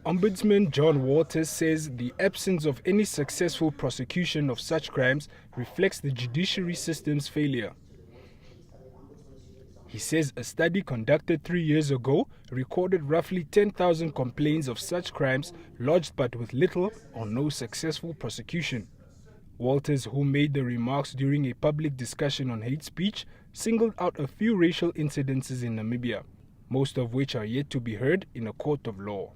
Ombudsman John Walters says the absence of any successful prosecution of such crimes reflects the judiciary system's failure. He says a study conducted 3 years ago recorded roughly 10,000 complaints of such crimes lodged but with little or no successful prosecution. Walters, who made the remarks during a public discussion on hate speech, singled out a few racial incidences in Namibia, most of which are yet to be heard in a court of law.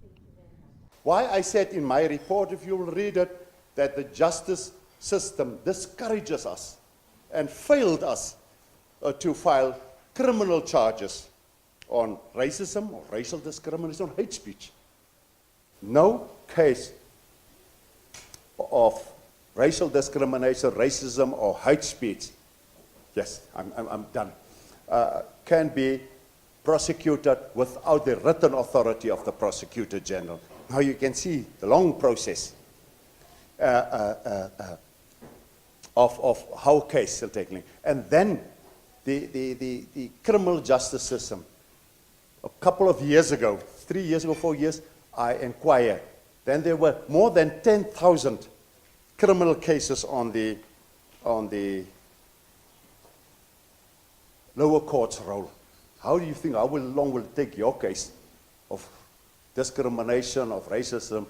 Why I said in my report, if you will read it, that the justice system discourages us and failed us to file criminal charges on racism or racial discrimination or hate speech. No case of racial discrimination, racism or hate speech, yes, I'm done, can be prosecuted without the written authority of the Prosecutor General. Now you can see the long process of how case will take place. And then the criminal justice system, a couple of years ago, 3 years ago, 4 years, I inquired. Then there were more than 10,000 criminal cases on the lower court's roll. How do you think, how long will it take your case of discrimination, of racism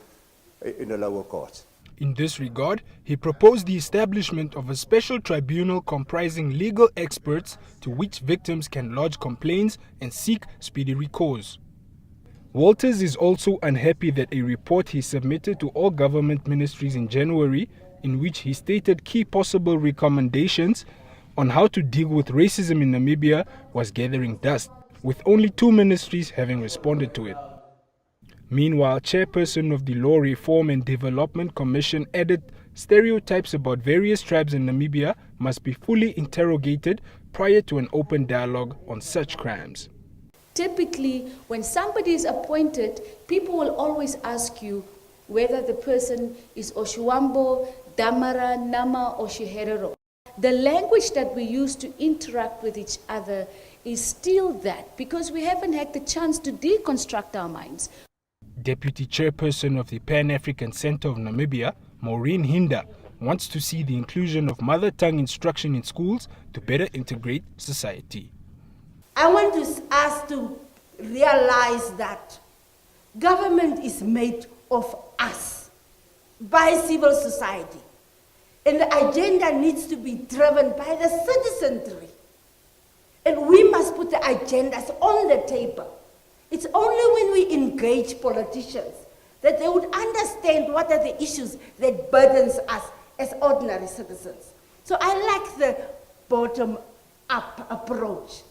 in the lower courts? In this regard, he proposed the establishment of a special tribunal comprising legal experts to which victims can lodge complaints and seek speedy recourse. Walters is also unhappy that a report he submitted to all government ministries in January, in which he stated key possible recommendations on how to deal with racism in Namibia, was gathering dust, with only 2 ministries having responded to it. Meanwhile, Chairperson of the Law Reform and Development Commission added stereotypes about various tribes in Namibia must be fully interrogated prior to an open dialogue on such crimes. Typically, when somebody is appointed, people will always ask you whether the person is Oshuambo, Damara, Nama, or Shiherero. The language that we use to interact with each other is still that, because we haven't had the chance to deconstruct our minds. Deputy Chairperson of the Pan-African Center of Namibia, MAUREEN HINDA, wants to see the inclusion of mother tongue instruction in schools to better integrate society. I want us to realize that government is made of us, by civil society. And the agenda needs to be driven by the citizenry. And we must put the agendas on the table. It's only when we engage politicians that they would understand what are the issues that burdens us as ordinary citizens. So I like the bottom-up approach.